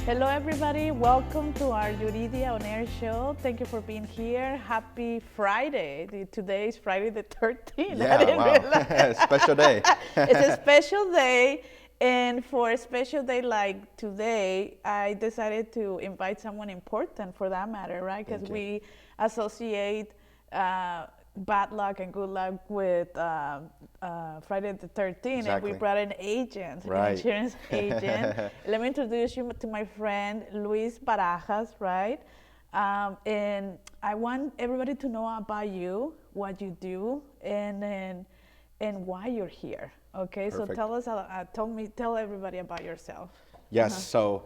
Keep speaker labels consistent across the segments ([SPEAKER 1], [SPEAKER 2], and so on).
[SPEAKER 1] Hello, everybody. Welcome to our Yuridia On Air show. Thank you for being here. Happy Friday. Today is Friday the 13th.
[SPEAKER 2] Yeah, wow. Special day.
[SPEAKER 1] It's a special day. And for a special day like today, I decided to invite someone important for that matter, right? Because we associate bad luck and good luck with Friday the 13th, and we
[SPEAKER 2] Exactly.
[SPEAKER 1] brought an agent, an
[SPEAKER 2] Right.
[SPEAKER 1] insurance agent. Let me introduce you to my friend Luis Barajas, right? And I want everybody to know about you, what you do, and why you're here. Okay, so
[SPEAKER 2] Perfect.
[SPEAKER 1] tell us, tell everybody about yourself.
[SPEAKER 2] Yes, so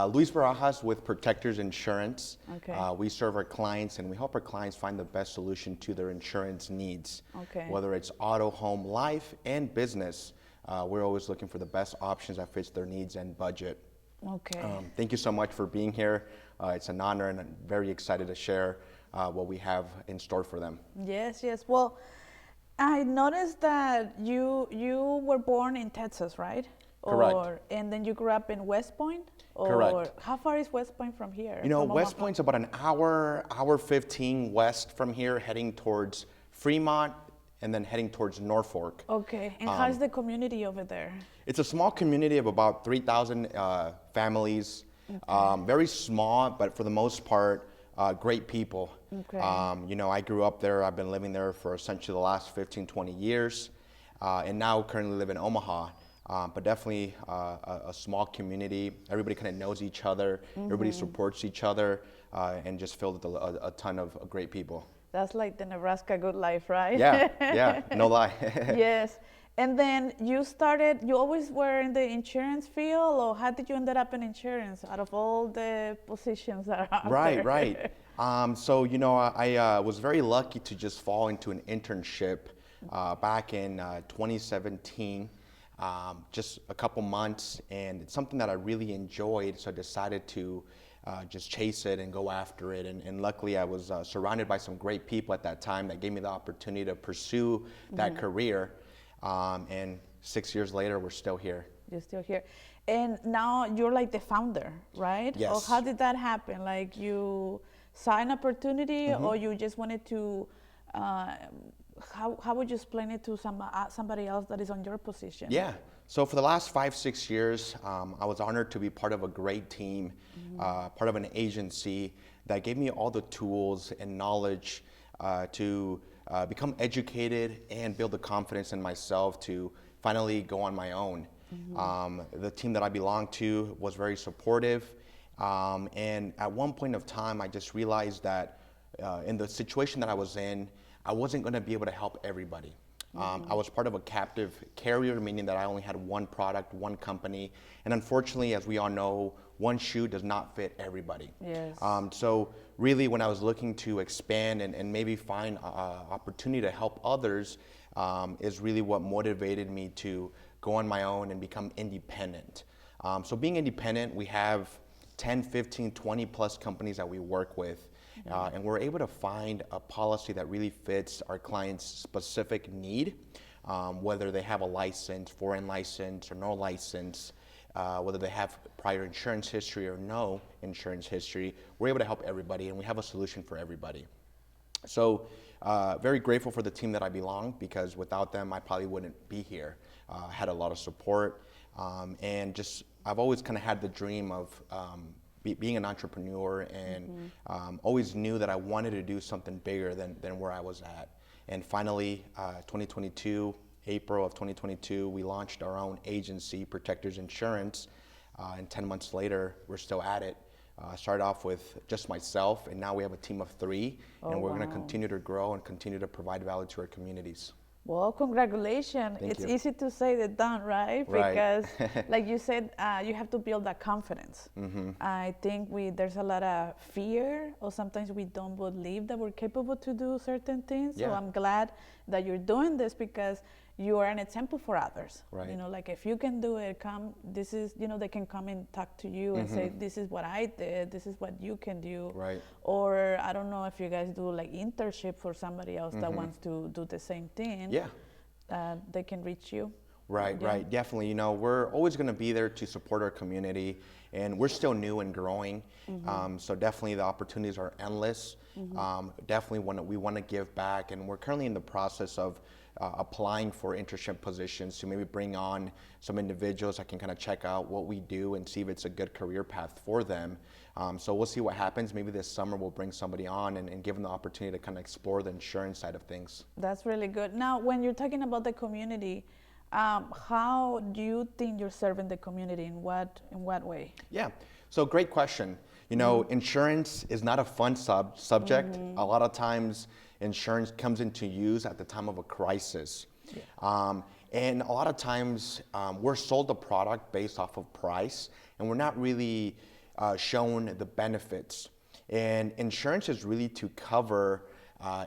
[SPEAKER 2] Luis Barajas with Protectors Insurance.
[SPEAKER 1] Okay.
[SPEAKER 2] We serve our clients and we help our clients find the best solution to their insurance needs.
[SPEAKER 1] Okay.
[SPEAKER 2] Whether it's auto, home, life, and business, we're always looking for the best options that fits their needs and budget.
[SPEAKER 1] Okay.
[SPEAKER 2] Thank you so much for being here. It's an honor and I'm very excited to share what we have in store for them.
[SPEAKER 1] Yes, yes. Well, I noticed that you were born in Texas, right?
[SPEAKER 2] Correct.
[SPEAKER 1] And then you grew up in West Point? Or
[SPEAKER 2] Correct.
[SPEAKER 1] how far is West Point from here?
[SPEAKER 2] You know,
[SPEAKER 1] from
[SPEAKER 2] West
[SPEAKER 1] Omaha?
[SPEAKER 2] Point's about an hour 15 west from here, heading towards Fremont and then heading towards Norfolk.
[SPEAKER 1] Okay. And how's the community over there?
[SPEAKER 2] It's a small community of about 3,000 families. Very small, but for the most part, great people.
[SPEAKER 1] Okay.
[SPEAKER 2] You know, I grew up there. I've been living there for essentially the last 15, 20 years, and now currently live in Omaha. But definitely a small community. Everybody kind of knows each other. Everybody supports each other, and just filled with a ton of great people.
[SPEAKER 1] That's like the Nebraska good life, right?
[SPEAKER 2] Yeah, no lie.
[SPEAKER 1] Yes. And then you always were in the insurance field, or how did you end up in insurance out of all the positions that are out there?
[SPEAKER 2] Right. So, you know, I was very lucky to just fall into an internship back in 2017, just a couple months, and it's something that I really enjoyed, so I decided to just chase it and go after it. And luckily, I was surrounded by some great people at that time that gave me the opportunity to pursue that career. And 6 years later, we're still here.
[SPEAKER 1] You're still here. And now you're like the founder, right?
[SPEAKER 2] Yes.
[SPEAKER 1] Or how did that happen? Like you saw an opportunity or you just wanted to, how would you explain it to somebody else that is on your position?
[SPEAKER 2] Yeah. So for the last 5, 6 years, I was honored to be part of a great team, part of an agency that gave me all the tools and knowledge to become educated and build the confidence in myself to finally go on my own. The team that I belonged to was very supportive. And at one point of time, I just realized that in the situation that I was in, I wasn't going to be able to help everybody. I was part of a captive carrier, meaning that I only had one product, one company. And unfortunately, as we all know, one shoe does not fit everybody.
[SPEAKER 1] Yes.
[SPEAKER 2] So really, when I was looking to expand and maybe find opportunity to help others, is really what motivated me to go on my own and become independent. So being independent, we have 10, 15, 20 plus companies that we work with. And we're able to find a policy that really fits our client's specific need, whether they have a license, foreign license or no license, whether they have prior insurance history or no insurance history. We're able to help everybody, and we have a solution for everybody. So very grateful for the team that I belong, because without them, I probably wouldn't be here. Had a lot of support, and just I've always kind of had the dream of being an entrepreneur, and always knew that I wanted to do something bigger than where I was at. And finally, 2022, April of 2022, we launched our own agency, Protectors Insurance, and 10 months later, we're still at it. Started off with just myself, and now we have a team of 3, and we're going to continue to grow and continue to provide value to our communities.
[SPEAKER 1] Well, congratulations.
[SPEAKER 2] Thank
[SPEAKER 1] It's
[SPEAKER 2] you.
[SPEAKER 1] easy to say than done, right?
[SPEAKER 2] Right.
[SPEAKER 1] Because, like you said, you have to build that confidence. I think there's a lot of fear, or sometimes we don't believe that we're capable to do certain things. So
[SPEAKER 2] Yeah.
[SPEAKER 1] I'm glad that you're doing this, because you are an example for others.
[SPEAKER 2] Right.
[SPEAKER 1] You know, like if you can do it, they can come and talk to you and say, this is what I did, this is what you can do.
[SPEAKER 2] Right.
[SPEAKER 1] Or I don't know if you guys do like internship for somebody else that wants to do the same thing.
[SPEAKER 2] Yeah.
[SPEAKER 1] They can reach you.
[SPEAKER 2] Right,
[SPEAKER 1] Yeah.
[SPEAKER 2] right. Definitely. We're always going to be there to support our community, and we're still new and growing. So definitely the opportunities are endless. Definitely we want to give back, and we're currently in the process of applying for internship positions to maybe bring on some individuals that can kind of check out what we do and see if it's a good career path for them. So we'll see what happens. Maybe this summer we'll bring somebody on and give them the opportunity to kind of explore the insurance side of things.
[SPEAKER 1] That's really good. Now, when you're talking about the community, how do you think you're serving the community? In what way?
[SPEAKER 2] Yeah, so great question. Insurance is not a fun subject. A lot of times insurance comes into use at the time of a crisis. And a lot of times we're sold a product based off of price, and we're not really shown the benefits. And insurance is really to cover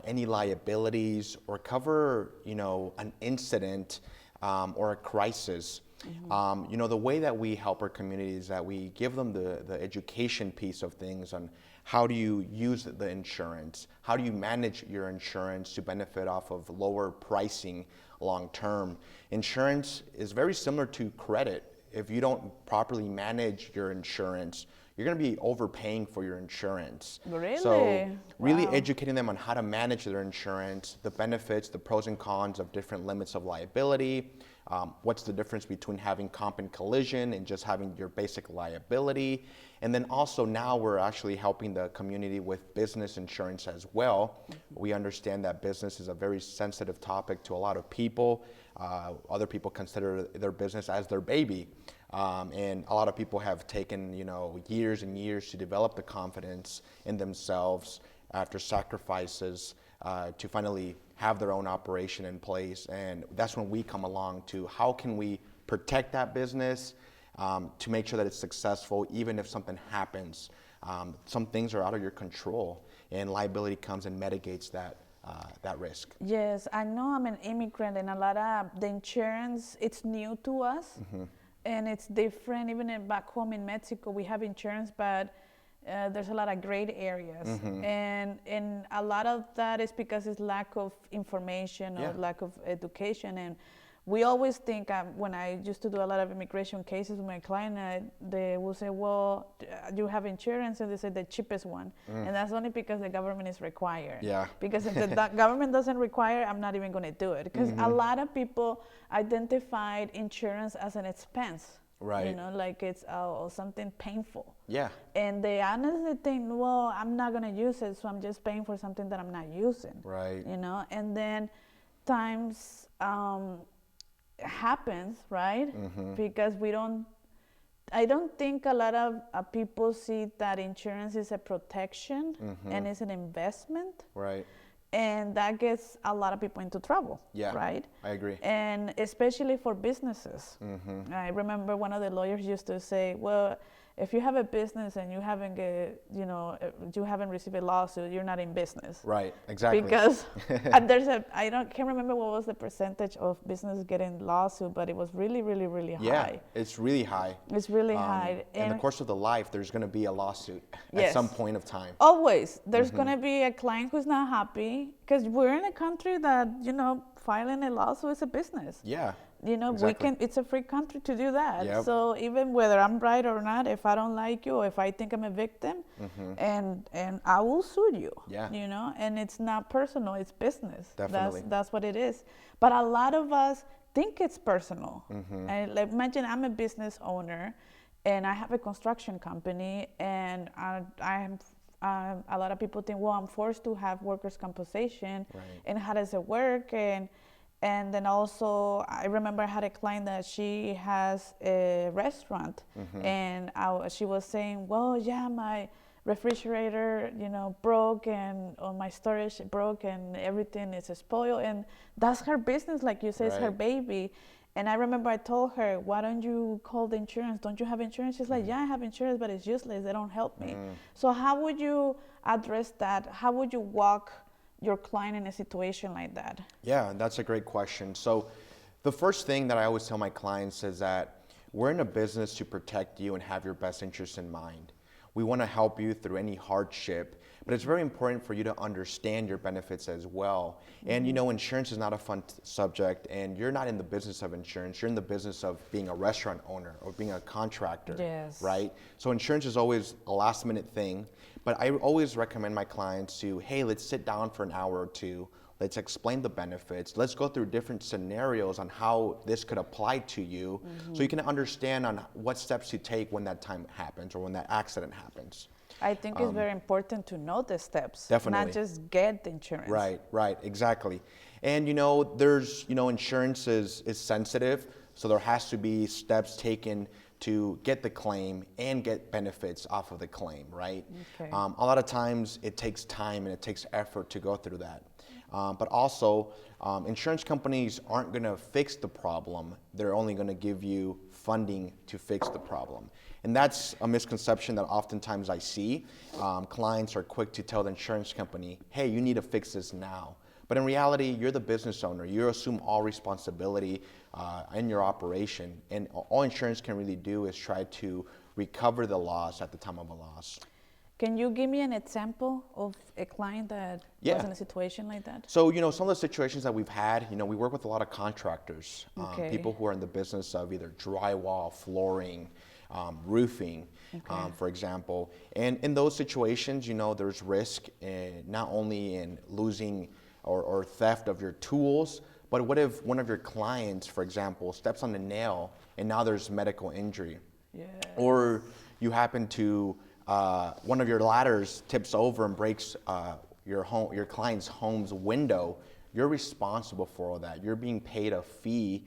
[SPEAKER 2] any liabilities or cover, an incident or a crisis. The way that we help our community is that we give them the education piece of things on how do you use the insurance, how do you manage your insurance to benefit off of lower pricing long term. Insurance is very similar to credit. If you don't properly manage your insurance, you're going to be overpaying for your insurance.
[SPEAKER 1] Really?
[SPEAKER 2] So really
[SPEAKER 1] Wow.
[SPEAKER 2] educating them on how to manage their insurance, the benefits, the pros and cons of different limits of liability, what's the difference between having comp and collision and just having your basic liability. And then also now we're actually helping the community with business insurance as well. We understand that business is a very sensitive topic to a lot of people. Other people consider their business as their baby. And a lot of people have taken, years and years to develop the confidence in themselves after sacrifices to finally have their own operation in place. And that's when we come along to how can we protect that business to make sure that it's successful, even if something happens. Some things are out of your control, and liability comes and mitigates that risk.
[SPEAKER 1] Yes, I know I'm an immigrant, and a lot of the insurance, it's new to us, and it's different. Even back home in Mexico, we have insurance, but there's a lot of gray areas, and a lot of that is because it's lack of information or lack of education. And we always think, when I used to do a lot of immigration cases with my client, they will say, well, you have insurance, and they say the cheapest one. And that's only because the government is required.
[SPEAKER 2] Yeah.
[SPEAKER 1] Because if the government doesn't require, I'm not even going to do it. Because a lot of people identified insurance as an expense.
[SPEAKER 2] Right.
[SPEAKER 1] Like it's something painful.
[SPEAKER 2] Yeah.
[SPEAKER 1] And they honestly think, well, I'm not going to use it, so I'm just paying for something that I'm not using.
[SPEAKER 2] Right.
[SPEAKER 1] And then times happens, right? Because I don't think a lot of people see that insurance is a protection and it's an investment.
[SPEAKER 2] Right.
[SPEAKER 1] And that gets a lot of people into trouble.
[SPEAKER 2] Yeah.
[SPEAKER 1] Right?
[SPEAKER 2] I agree.
[SPEAKER 1] And especially for businesses. I remember one of the lawyers used to say, well, if you have a business and you haven't you haven't received a lawsuit, you're not in business.
[SPEAKER 2] Right, exactly.
[SPEAKER 1] Because I can't remember what was the percentage of business getting lawsuit, but it was really, really, really high.
[SPEAKER 2] Yeah, it's really high.
[SPEAKER 1] It's really high.
[SPEAKER 2] In the course of the life, there's going to be a lawsuit at
[SPEAKER 1] Yes.
[SPEAKER 2] some point of time.
[SPEAKER 1] Always. There's going to be a client who's not happy, because we're in a country that, filing a lawsuit is a business.
[SPEAKER 2] Yeah.
[SPEAKER 1] Exactly. It's a free country to do that.
[SPEAKER 2] Yep.
[SPEAKER 1] So even whether I'm right or not, if I don't like you, or if I think I'm a victim, and I will sue you.
[SPEAKER 2] Yeah.
[SPEAKER 1] And it's not personal, it's business.
[SPEAKER 2] Definitely.
[SPEAKER 1] That's what it is. But a lot of us think it's personal. And like, imagine I'm a business owner, and I have a construction company, and a lot of people think, well, I'm forced to have workers' compensation, and how does it work? And then also, I remember I had a client that she has a restaurant, and she was saying, well, yeah, my refrigerator, broke, and my storage broke, and everything is spoiled. And that's her business, like you say, it's her baby. And I remember I told her, why don't you call the insurance? Don't you have insurance? She's like, yeah, I have insurance, but it's useless. They don't help me. So how would you address that? How would you walk your client in a situation like that?
[SPEAKER 2] Yeah, that's a great question. So the first thing that I always tell my clients is that we're in a business to protect you and have your best interests in mind. We want to help you through any hardship, but it's very important for you to understand your benefits as well. And you know, insurance is not a fun subject, and you're not in the business of insurance. You're in the business of being a restaurant owner or being a contractor,
[SPEAKER 1] Yes.
[SPEAKER 2] right? So insurance is always a last minute thing, but I always recommend my clients to, hey, let's sit down for an hour or two. Let's explain the benefits. Let's go through different scenarios on how this could apply to you, so you can understand on what steps to take when that time happens or when that accident happens.
[SPEAKER 1] I think it's very important to know the steps,
[SPEAKER 2] Definitely.
[SPEAKER 1] not just get the insurance.
[SPEAKER 2] Right, exactly. And you know, there's, you know, insurance is sensitive, so there has to be steps taken to get the claim and get benefits off of the claim, right?
[SPEAKER 1] Okay.
[SPEAKER 2] A lot of times it takes time and it takes effort to go through that. But also, insurance companies aren't going to fix the problem. They're only going to give you funding to fix the problem. And that's a misconception that oftentimes I see. Clients are quick to tell the insurance company, hey, you need to fix this now. But in reality, you're the business owner. You assume all responsibility in your operation. And all insurance can really do is try to recover the loss at the time of a loss.
[SPEAKER 1] Can you give me an example of a client that was in a situation like that?
[SPEAKER 2] So, you know, some of the situations that we've had, you know, we work with a lot of contractors,
[SPEAKER 1] Okay.
[SPEAKER 2] people who are in the business of either drywall, flooring, roofing, for example. And in those situations, you know, there's risk not only in losing or theft of your tools, but what if one of your clients, for example, steps on a nail and now there's medical injury?
[SPEAKER 1] Yeah.
[SPEAKER 2] Or you happen to, one of your ladders tips over and breaks your client's home's window. You're responsible for all that. You're being paid a fee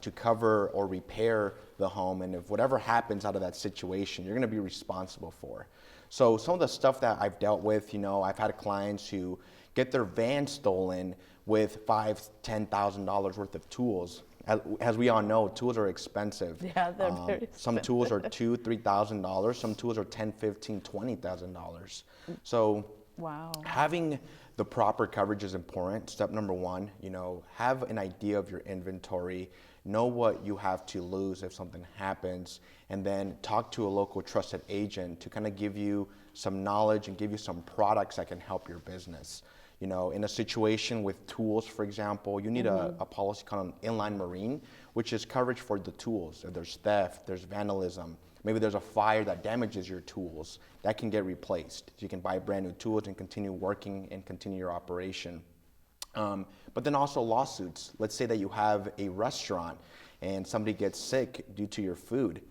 [SPEAKER 2] to cover or repair the home, and if whatever happens out of that situation, you're going to be responsible for. So some of the stuff that I've dealt with, you know, I've had clients who get their van stolen with $5,000-$10,000 worth of tools. As we all know, tools are expensive.
[SPEAKER 1] Yeah, they're very expensive.
[SPEAKER 2] Some tools are $2,000-$3,000. Some tools are $10,000, $15,000, $20,000. So
[SPEAKER 1] Wow.
[SPEAKER 2] having the proper coverage is important. Step number one, you know, have an idea of your inventory, know what you have to lose if something happens, and then talk to a local trusted agent to kind of give you some knowledge and give you some products that can help your business. You know, in a situation with tools, for example, you need a policy called an inline marine, which is coverage for the tools. If there's theft, there's vandalism, maybe there's a fire that damages your tools, that can get replaced. So you can buy brand new tools and continue working and continue your operation. But then also lawsuits. Let's say that you have a restaurant and somebody gets sick due to your food.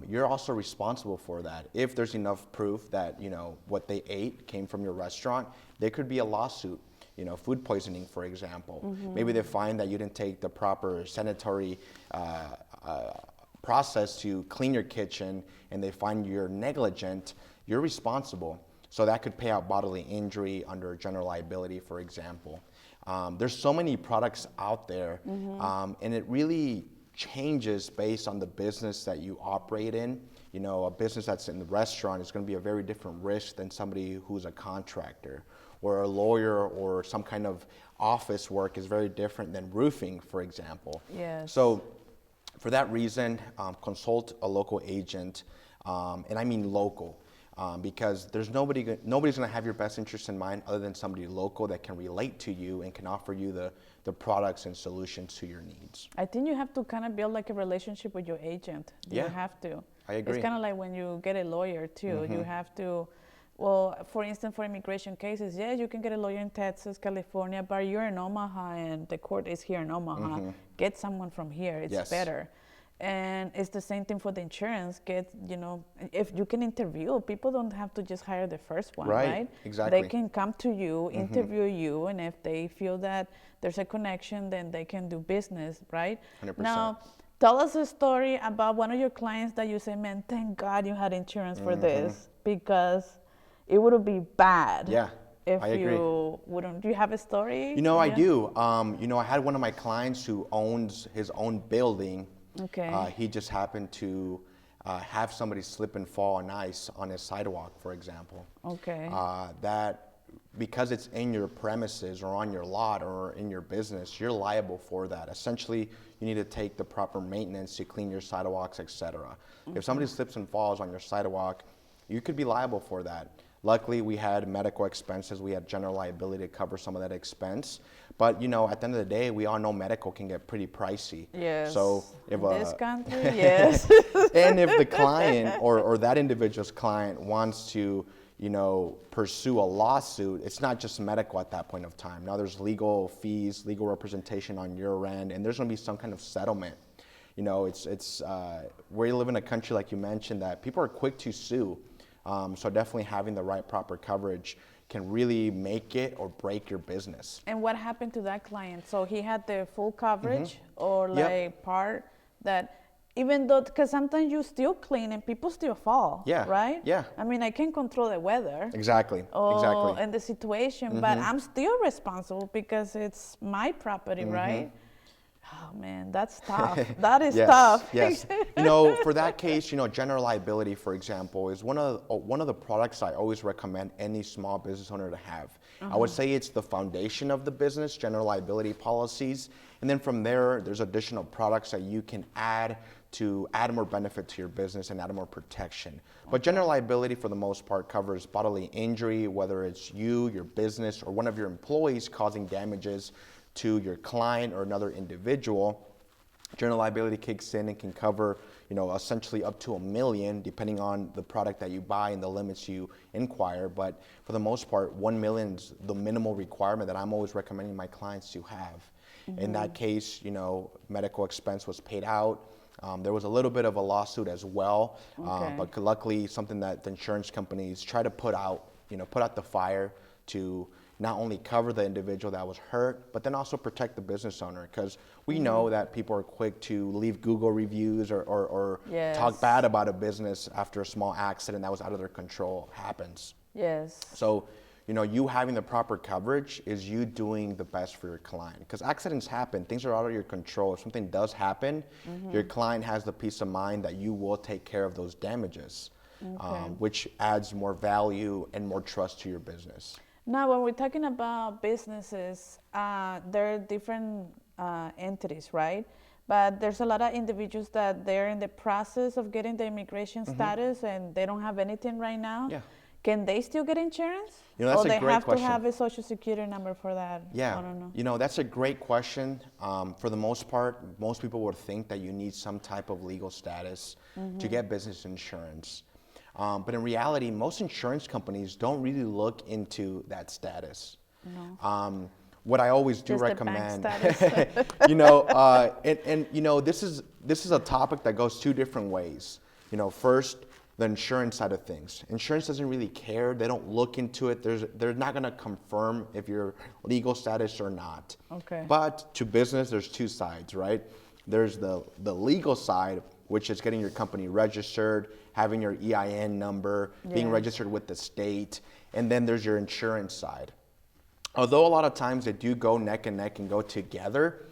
[SPEAKER 2] You're also responsible for that. If there's enough proof that, you know, what they ate came from your restaurant, there could be a lawsuit. You know, food poisoning, for example. Maybe they find that you didn't take the proper sanitary process to clean your kitchen, and they find you're negligent. You're responsible. So that could pay out bodily injury under general liability, for example. There's so many products out there, and it really changes based on the business that you operate in. You know, a business that's in the restaurant is going to be a very different risk than somebody who's a contractor, or a lawyer, or some kind of office work is very different than roofing, for example.
[SPEAKER 1] Yes.
[SPEAKER 2] So for that reason, consult a local agent, and I mean local. Because there's nobody's going to have your best interest in mind other than somebody local that can relate to you and can offer you the products and solutions to your needs.
[SPEAKER 1] I think you have to kind of build like a relationship with your agent.
[SPEAKER 2] Yeah.
[SPEAKER 1] You have to.
[SPEAKER 2] I agree.
[SPEAKER 1] It's kind of like when you get a lawyer too. You have to, well, for instance, for immigration cases, yeah, you can get a lawyer in Texas, California, but you're in Omaha and the court is here in Omaha. Get someone from here. It's better. And it's the same thing for the insurance. Get, you know, if you can interview, people don't have to just hire the first one, right?
[SPEAKER 2] Exactly.
[SPEAKER 1] They can come to you, interview you, and if they feel that there's a connection, then they can do business, right?
[SPEAKER 2] 100%.
[SPEAKER 1] Now, tell us a story about one of your clients that you say, man, thank God you had insurance for this, because it would be bad.
[SPEAKER 2] Yeah.
[SPEAKER 1] If
[SPEAKER 2] I agree.
[SPEAKER 1] you wouldn't. Do you have a story?
[SPEAKER 2] You know, I do. You know, I had one of my clients who owns his own building.
[SPEAKER 1] Okay.
[SPEAKER 2] He just happened to have somebody slip and fall on ice on his sidewalk, for example.
[SPEAKER 1] Okay.
[SPEAKER 2] That because it's in your premises or on your lot or in your business, you're liable for that. Essentially, you need to take the proper maintenance to clean your sidewalks, etc. If somebody slips and falls on your sidewalk, you could be liable for that. Luckily, we had medical expenses, we had general liability to cover some of that expense. But you know, at the end of the day, we all know medical can get pretty pricey.
[SPEAKER 1] Yes.
[SPEAKER 2] So if
[SPEAKER 1] in this country, yes.
[SPEAKER 2] and if the client or that individual's client wants to, you know, pursue a lawsuit, it's not just medical at that point of time. Now there's legal fees, legal representation on your end, and there's going to be some kind of settlement. You know, it's we live in a country, like you mentioned, that people are quick to sue. So definitely having the right proper coverage can really make it or break your business.
[SPEAKER 1] And what happened to that client? So he had the full coverage or like part that, even though, because sometimes you still clean and people still fall, right?
[SPEAKER 2] Yeah.
[SPEAKER 1] I mean, I can control the weather.
[SPEAKER 2] Exactly.
[SPEAKER 1] And the situation, but I'm still responsible because it's my property, right? Oh man, that's tough. That is tough.
[SPEAKER 2] Yes. You know, for that case, you know, general liability, for example, is one of the products I always recommend any small business owner to have. I would say it's the foundation of the business, general liability policies, and then from there, there's additional products that you can add to add more benefit to your business and add more protection. But general liability, for the most part, covers bodily injury, whether it's you, your business, or one of your employees causing damages to your client or another individual. General liability kicks in and can cover, you know, essentially up to $1 million, depending on the product that you buy and the limits you inquire. But for the most part, $1 million is the minimal requirement that I'm always recommending my clients to have. In that case, you know, medical expense was paid out. There was a little bit of a lawsuit as well, but luckily something that the insurance companies try to put out the fire to not only cover the individual that was hurt, but then also protect the business owner, because we know that people are quick to leave Google reviews or talk bad about a business after a small accident that was out of their control happens.
[SPEAKER 1] Yes.
[SPEAKER 2] So, you know, you having the proper coverage is you doing the best for your client, because accidents happen, things are out of your control. If something does happen, your client has the peace of mind that you will take care of those damages, which adds more value and more trust to your business.
[SPEAKER 1] Now, when we're talking about businesses, there are different entities, right? But there's a lot of individuals that they're in the process of getting the immigration status and they don't have anything right now.
[SPEAKER 2] Yeah.
[SPEAKER 1] Can they still get insurance?
[SPEAKER 2] You know, that's
[SPEAKER 1] or
[SPEAKER 2] a
[SPEAKER 1] they
[SPEAKER 2] great
[SPEAKER 1] have
[SPEAKER 2] question.
[SPEAKER 1] to have a social security number for that?
[SPEAKER 2] Yeah,
[SPEAKER 1] I don't know.
[SPEAKER 2] you know, that's a great question. For the most part, most people would think that you need some type of legal status to get business insurance. But in reality, most insurance companies don't really look into that status.
[SPEAKER 1] No.
[SPEAKER 2] What I always do
[SPEAKER 1] Just
[SPEAKER 2] recommend,
[SPEAKER 1] the bank status.
[SPEAKER 2] you know, and you know, this is a topic that goes two different ways. You know, first, the insurance side of things. Insurance doesn't really care. They don't look into it. They're not going to confirm if you're legal status or not.
[SPEAKER 1] Okay.
[SPEAKER 2] But to business, there's two sides, right? There's the legal side, which is getting your company registered, having your EIN number, being registered with the state, and then there's your insurance side. Although a lot of times they do go neck and neck and go together,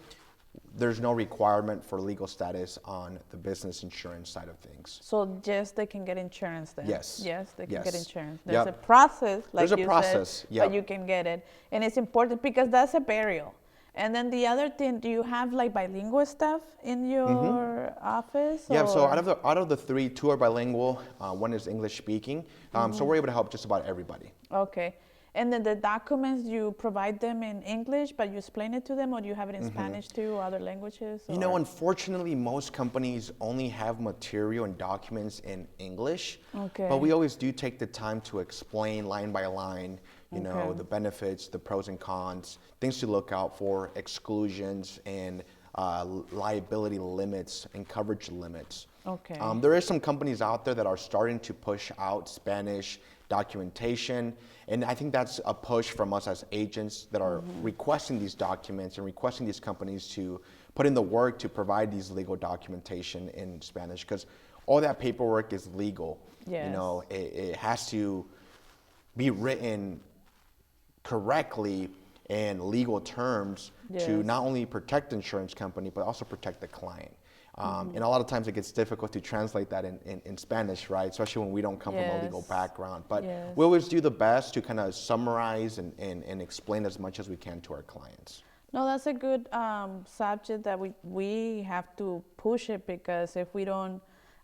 [SPEAKER 2] there's no requirement for legal status on the business insurance side of things.
[SPEAKER 1] So just they can get insurance then?
[SPEAKER 2] Yes.
[SPEAKER 1] Yes, they can get insurance.
[SPEAKER 2] Yep.
[SPEAKER 1] There's a process, like
[SPEAKER 2] There's a
[SPEAKER 1] you
[SPEAKER 2] process,
[SPEAKER 1] said,
[SPEAKER 2] yep.
[SPEAKER 1] but you can get it. And it's important because that's a burial. And then the other thing, do you have like bilingual stuff in your office?
[SPEAKER 2] Yeah, so
[SPEAKER 1] or?
[SPEAKER 2] out of the three, two are bilingual, one is English speaking. So we're able to help just about everybody.
[SPEAKER 1] Okay. And then the documents, you provide them in English, but you explain it to them, or do you have it in Spanish too, or other languages?
[SPEAKER 2] You know, unfortunately, most companies only have material and documents in English.
[SPEAKER 1] Okay.
[SPEAKER 2] But we always do take the time to explain line by line, you know, the benefits, the pros and cons, things to look out for, exclusions, and liability limits and coverage limits.
[SPEAKER 1] Okay.
[SPEAKER 2] There is some companies out there that are starting to push out Spanish documentation, and I think that's a push from us as agents that are requesting these documents and requesting these companies to put in the work to provide these legal documentation in Spanish, because all that paperwork is legal.
[SPEAKER 1] Yes.
[SPEAKER 2] You know, it has to be written correctly in legal terms to not only protect the insurance company, but also protect the client. And a lot of times it gets difficult to translate that in Spanish, right? Especially when we don't come from a legal background. But we always do the best to kind of summarize and explain as much as we can to our clients.
[SPEAKER 1] No, that's a good subject that we have to push it, because if we don't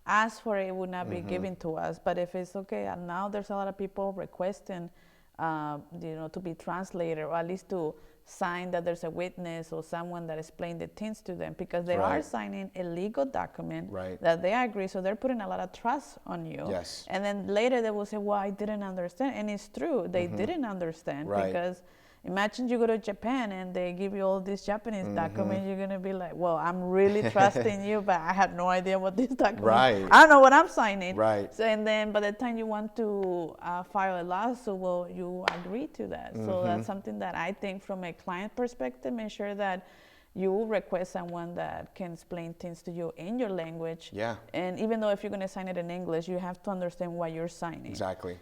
[SPEAKER 1] ask for it, it would not be given to us. But if it's okay, and now there's a lot of people requesting, to be translated, or at least to sign that there's a witness or someone that explained the things to them, because they are signing a legal document that they agree. So they're putting a lot of trust on you.
[SPEAKER 2] Yes.
[SPEAKER 1] And then later they will say, well, I didn't understand. And it's true. They didn't understand because imagine you go to Japan and they give you all these Japanese documents. You're going to be like, well, I'm really trusting you, but I have no idea what this document is. I don't know what I'm signing. So, and then by the time you want to file a lawsuit, well, you agree to that. So that's something that I think from a client perspective, make sure that you request someone that can explain things to you in your language. And even though if you're going to sign it in English, you have to understand what you're signing.
[SPEAKER 2] Exactly.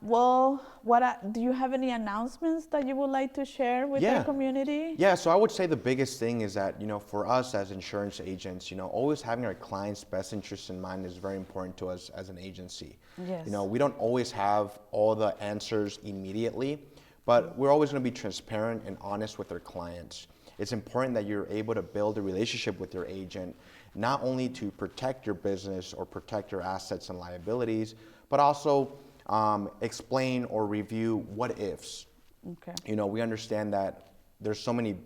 [SPEAKER 1] Well, do you have any announcements that you would like to share with the community?
[SPEAKER 2] Yeah, so I would say the biggest thing is that, for us as insurance agents, always having our clients' best interests in mind is very important to us as an agency. We don't always have all the answers immediately, but we're always going to be transparent and honest with our clients. It's important that you're able to build a relationship with your agent, not only to protect your business or protect your assets and liabilities, but also explain or review what ifs. We understand that there's so many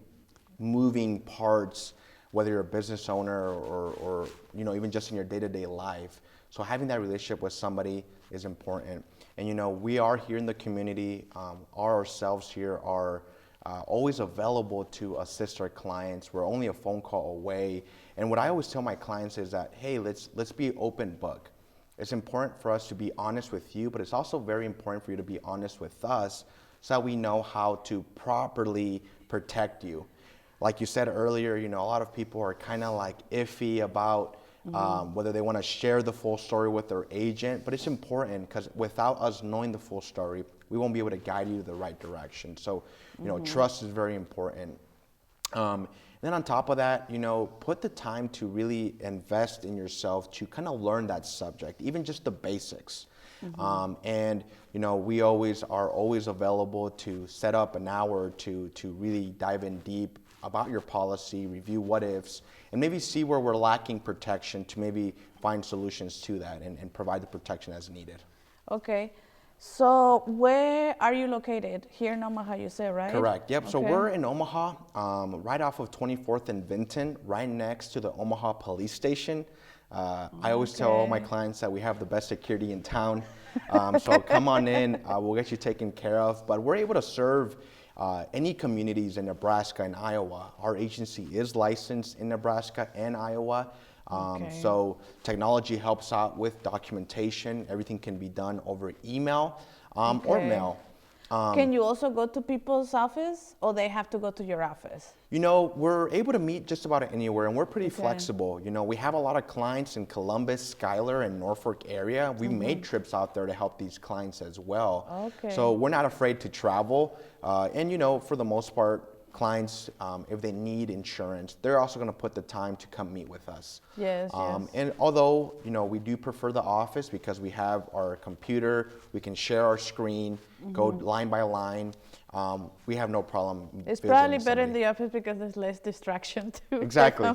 [SPEAKER 2] moving parts, whether you're a business owner or even just in your day-to-day life. So having that relationship with somebody is important. And we are here in the community. Ourselves here are always available to assist our clients. We're only a phone call away. And what I always tell my clients is that, hey, let's be open book. It's important for us to be honest with you, but it's also very important for you to be honest with us so that we know how to properly protect you. Like you said earlier, a lot of people are kind of like iffy about whether they want to share the full story with their agent, but it's important because without us knowing the full story, we won't be able to guide you to the right direction. So, trust is very important. Then on top of that, put the time to really invest in yourself to kind of learn that subject, even just the basics. And we are always available to set up an hour to really dive in deep about your policy, review what ifs, and maybe see where we're lacking protection to maybe find solutions to that and provide the protection as needed.
[SPEAKER 1] Okay. So where are you located? Here in Omaha, you say, right?
[SPEAKER 2] Correct. Yep. Okay. So we're in Omaha, right off of 24th and Vinton, right next to the Omaha Police Station. I always tell all my clients that we have the best security in town. So come on in. We'll get you taken care of. But we're able to serve any communities in Nebraska and Iowa. Our agency is licensed in Nebraska and Iowa. So technology helps out with documentation. Everything can be done over email or mail.
[SPEAKER 1] Can you also go to people's office, or they have to go to your office?
[SPEAKER 2] We're able to meet just about anywhere, and we're pretty flexible. We have a lot of clients in Columbus, Schuyler, and Norfolk area. We've made trips out there to help these clients as well. So we're not afraid to travel. And for the most part, clients, if they need insurance, they're also going to put the time to come meet with us.
[SPEAKER 1] Yes.
[SPEAKER 2] And although, we do prefer the office because we have our computer, we can share our screen, go line by line. We have no problem.
[SPEAKER 1] It's probably better in the office because there's less distraction too.
[SPEAKER 2] Exactly.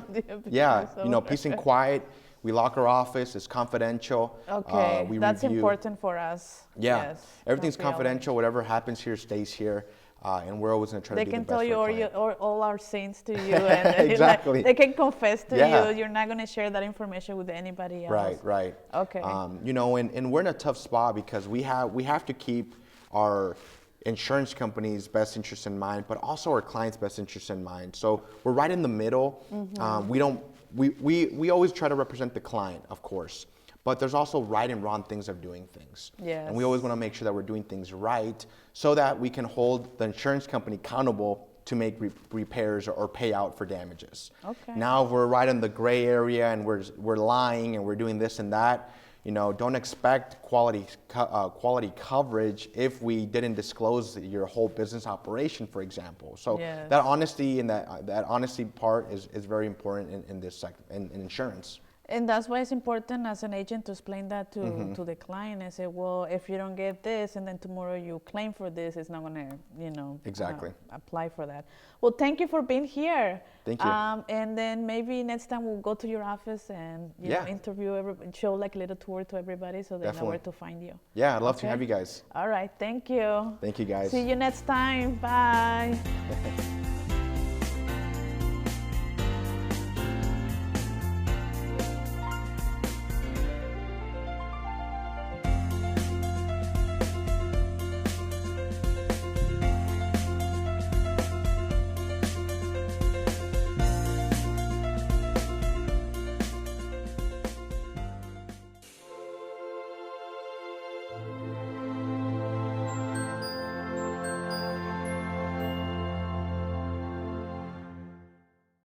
[SPEAKER 2] Peace and quiet. We lock our office. It's confidential.
[SPEAKER 1] That's important for us.
[SPEAKER 2] Everything's confidential. Whatever happens here stays here. And we're always going to try to do the best for
[SPEAKER 1] They can tell you all our sins to you.
[SPEAKER 2] And
[SPEAKER 1] they can confess to you. You're not going to share that information with anybody else.
[SPEAKER 2] Right.
[SPEAKER 1] Okay.
[SPEAKER 2] And we're in a tough spot because we have to keep our insurance company's best interest in mind, but also our client's best interest in mind. So we're right in the middle. We always try to represent the client, of course. But there's also right and wrong things of doing things. And we always want to make sure that we're doing things right so that we can hold the insurance company accountable to make repairs or pay out for damages. Now, if we're right in the gray area and we're lying and we're doing this and that, don't expect quality coverage if we didn't disclose your whole business operation, for example. So that honesty and that honesty part is very important in this in insurance.
[SPEAKER 1] And that's why it's important as an agent to explain that to the client and say, well, if you don't get this and then tomorrow you claim for this, it's not going to,
[SPEAKER 2] Exactly.
[SPEAKER 1] apply for that. Well, thank you for being here.
[SPEAKER 2] Thank you.
[SPEAKER 1] And then maybe next time we'll go to your office and interview everybody, show like a little tour to everybody so they know where to find you.
[SPEAKER 2] Yeah, I'd love to have you guys.
[SPEAKER 1] All right, thank you.
[SPEAKER 2] Thank you, guys.
[SPEAKER 1] See you next time. Bye.